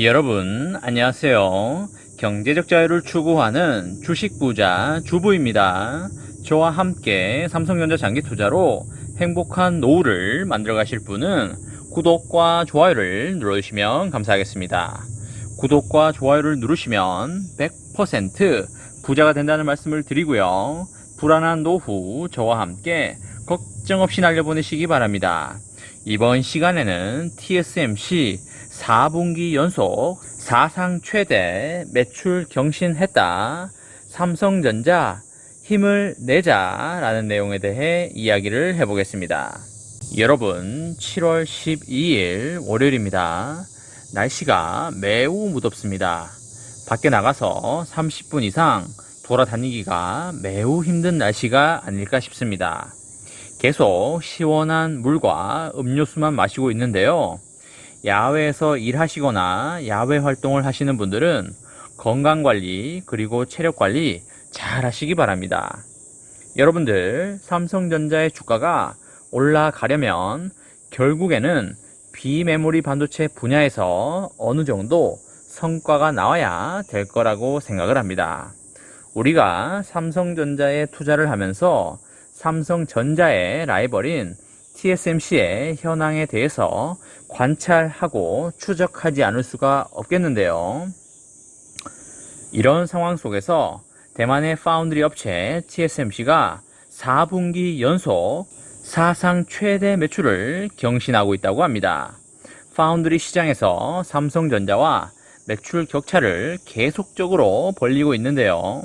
여러분 안녕하세요. 경제적 자유를 추구하는 주식부자 주부입니다. 저와 함께 삼성전자 장기 투자로 행복한 노후를 만들어 가실 분은 구독과 좋아요를 눌러주시면 감사하겠습니다. 구독과 좋아요를 누르시면 100% 부자가 된다는 말씀을 드리고요. 불안한 노후 저와 함께 걱정 없이 날려보내시기 바랍니다. 이번 시간에는 TSMC 4분기 연속 사상 최대 매출 경신했다. 삼성전자 힘을 내자 라는 내용에 대해 이야기를 해보겠습니다. 여러분 7월 12일 월요일입니다. 날씨가 매우 무덥습니다. 밖에 나가서 30분 이상 돌아다니기가 매우 힘든 날씨가 아닐까 싶습니다. 계속 시원한 물과 음료수만 마시고 있는데요. 야외에서 일하시거나 야외 활동을 하시는 분들은 건강관리 그리고 체력관리 잘 하시기 바랍니다. 여러분들 삼성전자의 주가가 올라가려면 결국에는 비메모리 반도체 분야에서 어느 정도 성과가 나와야 될 거라고 생각을 합니다. 우리가 삼성전자에 투자를 하면서 삼성전자의 라이벌인 TSMC의 현황에 대해서 관찰하고 추적하지 않을 수가 없겠는데요. 이런 상황 속에서 대만의 파운드리 업체 TSMC가 4분기 연속 사상 최대 매출을 경신하고 있다고 합니다. 파운드리 시장에서 삼성전자와 매출 격차를 계속적으로 벌리고 있는데요.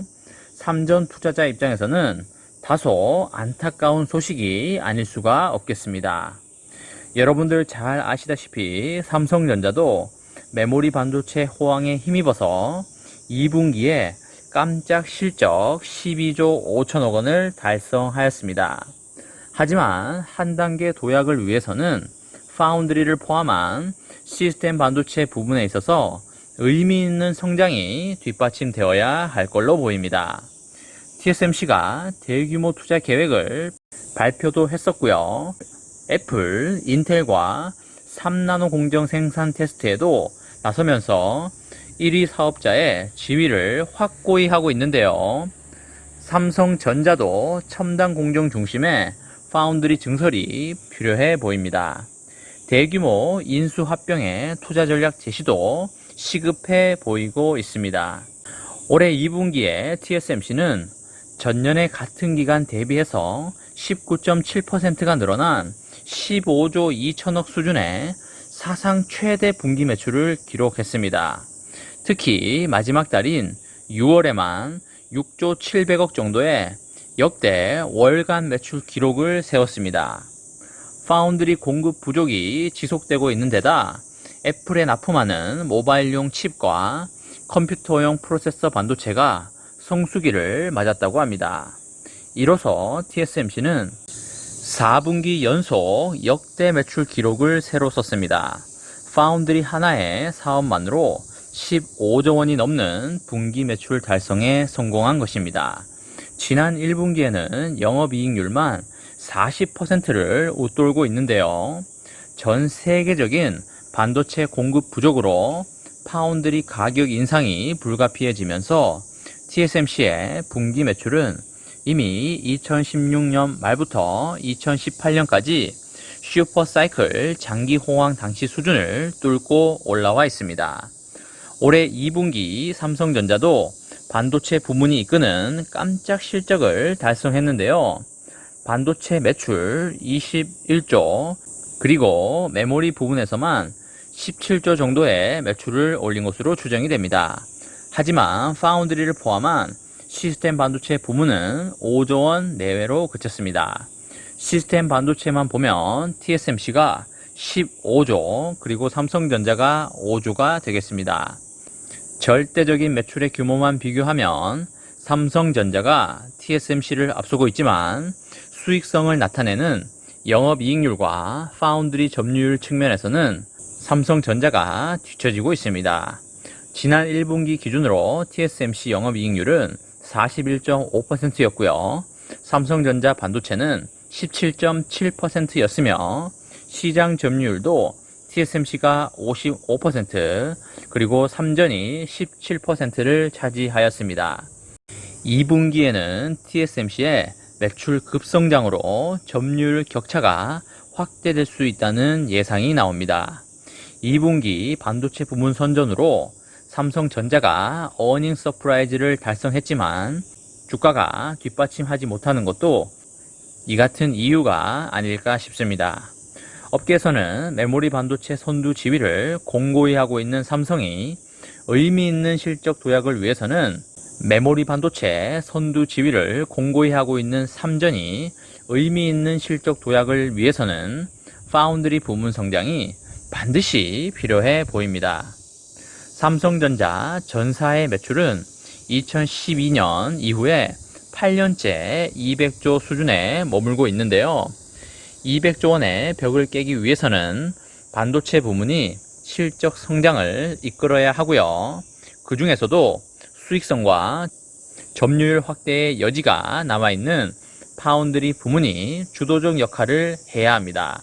삼전 투자자 입장에서는 다소 안타까운 소식이 아닐 수가 없겠습니다. 여러분들 잘 아시다시피 삼성전자도 메모리 반도체 호황에 힘입어서 2분기에 깜짝 실적 12조 5천억 원을 달성하였습니다. 하지만 한 단계 도약을 위해서는 파운드리를 포함한 시스템 반도체 부분에 있어서 의미 있는 성장이 뒷받침되어야 할 걸로 보입니다. TSMC가 대규모 투자 계획을 발표도 했었고요. 애플, 인텔과 3나노 공정 생산 테스트에도 나서면서 1위 사업자의 지위를 확고히 하고 있는데요. 삼성전자도 첨단 공정 중심의 파운드리 증설이 필요해 보입니다. 대규모 인수합병의 투자 전략 제시도 시급해 보이고 있습니다. 올해 2분기에 TSMC는 전년의 같은 기간 대비해서 19.7%가 늘어난 15조 2천억 수준의 사상 최대 분기 매출을 기록했습니다. 특히 마지막 달인 6월에만 6조 700억 정도의 역대 월간 매출 기록을 세웠습니다. 파운드리 공급 부족이 지속되고 있는 데다 애플에 납품하는 모바일용 칩과 컴퓨터용 프로세서 반도체가 성수기를 맞았다고 합니다. 이로써 TSMC는 4분기 연속 역대 매출 기록을 새로 썼습니다. 파운드리 하나의 사업만으로 15조 원이 넘는 분기 매출 달성에 성공한 것입니다. 지난 1분기에는 영업이익률만 40%를 웃돌고 있는데요. 전 세계적인 반도체 공급 부족으로 파운드리 가격 인상이 불가피해지면서 TSMC의 분기 매출은 이미 2016년 말부터 2018년까지 슈퍼사이클 장기 호황 당시 수준을 뚫고 올라와 있습니다. 올해 2분기 삼성전자도 반도체 부문이 이끄는 깜짝 실적을 달성했는데요. 반도체 매출 21조 그리고 메모리 부분에서만 17조 정도의 매출을 올린 것으로 추정이 됩니다. 하지만 파운드리를 포함한 시스템 반도체 부문은 5조 원 내외로 그쳤습니다. 시스템 반도체만 보면 TSMC가 15조 그리고 삼성전자가 5조가 되겠습니다. 절대적인 매출의 규모만 비교하면 삼성전자가 TSMC를 앞서고 있지만 수익성을 나타내는 영업이익률과 파운드리 점유율 측면에서는 삼성전자가 뒤처지고 있습니다. 지난 1분기 기준으로 TSMC 영업이익률은 41.5%였고요. 삼성전자 반도체는 17.7%였으며 시장 점유율도 TSMC가 55%, 그리고 삼전이 17%를 차지하였습니다. 2분기에는 TSMC의 매출 급성장으로 점유율 격차가 확대될 수 있다는 예상이 나옵니다. 2분기 반도체 부문 선전으로 삼성전자가 어닝 서프라이즈를 달성했지만 주가가 뒷받침하지 못하는 것도 이 같은 이유가 아닐까 싶습니다. 업계에서는 메모리 반도체 선두 지위를 공고히 하고 있는 삼성이 의미 있는 실적 도약을 위해서는 메모리 반도체 선두 지위를 공고히 하고 있는 삼전이 의미 있는 실적 도약을 위해서는 파운드리 부문 성장이 반드시 필요해 보입니다. 삼성전자 전사의 매출은 2012년 이후에 8년째 200조 수준에 머물고 있는데요. 200조 원의 벽을 깨기 위해서는 반도체 부문이 실적 성장을 이끌어야 하고요. 그 중에서도 수익성과 점유율 확대의 여지가 남아있는 파운드리 부문이 주도적 역할을 해야 합니다.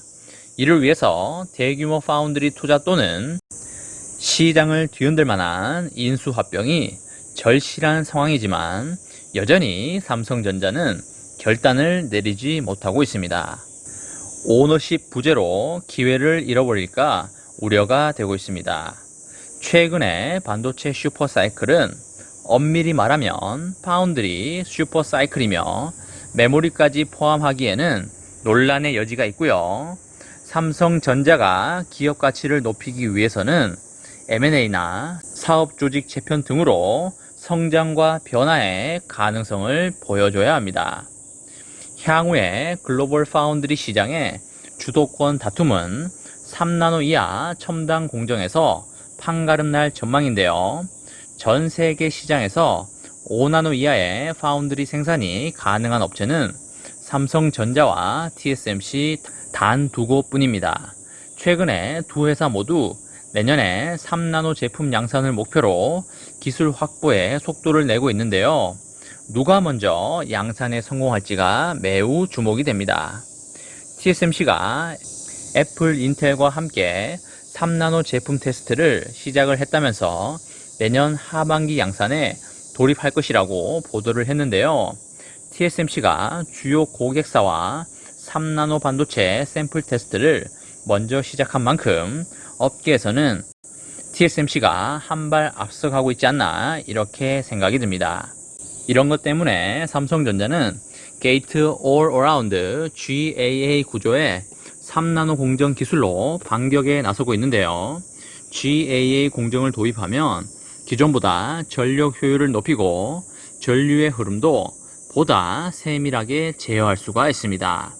이를 위해서 대규모 파운드리 투자 또는 시장을 뒤흔들 만한 인수합병이 절실한 상황이지만 여전히 삼성전자는 결단을 내리지 못하고 있습니다. 오너십 부재로 기회를 잃어버릴까 우려가 되고 있습니다. 최근의 반도체 슈퍼사이클은 엄밀히 말하면 파운드리 슈퍼사이클이며 메모리까지 포함하기에는 논란의 여지가 있고요. 삼성전자가 기업 가치를 높이기 위해서는 M&A나 사업 조직 재편 등으로 성장과 변화의 가능성을 보여줘야 합니다. 향후에 글로벌 파운드리 시장의 주도권 다툼은 3나노 이하 첨단 공정에서 판가름 날 전망인데요. 전 세계 시장에서 5나노 이하의 파운드리 생산이 가능한 업체는 삼성전자와 TSMC 단 두 곳뿐입니다. 최근에 두 회사 모두 내년에 3나노 제품 양산을 목표로 기술 확보에 속도를 내고 있는데요. 누가 먼저 양산에 성공할지가 매우 주목이 됩니다. TSMC가 애플, 인텔과 함께 3나노 제품 테스트를 시작을 했다면서 내년 하반기 양산에 돌입할 것이라고 보도를 했는데요. TSMC가 주요 고객사와 3나노 반도체 샘플 테스트를 먼저 시작한 만큼 업계에서는 TSMC가 한 발 앞서가고 있지 않나 이렇게 생각이 듭니다. 이런 것 때문에 삼성전자는 게이트 올 어라운드 GAA 구조의 3나노 공정 기술로 반격에 나서고 있는데요. GAA 공정을 도입하면 기존보다 전력 효율을 높이고 전류의 흐름도 보다 세밀하게 제어할 수가 있습니다.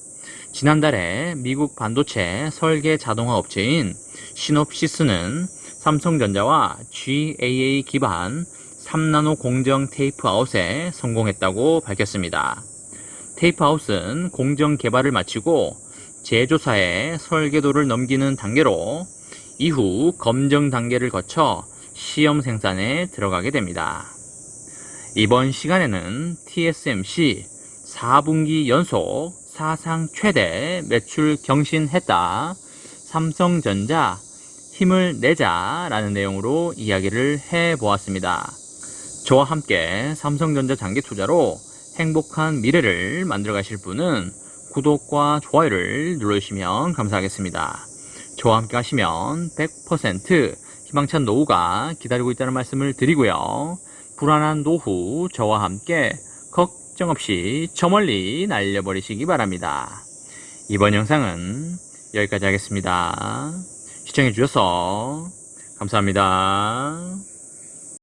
지난달에 미국 반도체 설계 자동화 업체인 시놉시스는 삼성전자와 GAA 기반 3나노 공정 테이프아웃에 성공했다고 밝혔습니다. 테이프아웃은 공정 개발을 마치고 제조사에 설계도를 넘기는 단계로 이후 검증 단계를 거쳐 시험 생산에 들어가게 됩니다. 이번 시간에는 TSMC 4분기 연속 사상 최대 매출 경신했다. 삼성전자 힘을 내자 라는 내용으로 이야기를 해보았습니다. 저와 함께 삼성전자 장기 투자로 행복한 미래를 만들어 가실 분은 구독과 좋아요를 눌러주시면 감사하겠습니다. 저와 함께 하시면 100% 희망찬 노후가 기다리고 있다는 말씀을 드리고요. 불안한 노후 저와 함께 걱정 없이 저 멀리 날려버리시기 바랍니다. 이번 영상은 여기까지 하겠습니다. 시청해주셔서 감사합니다.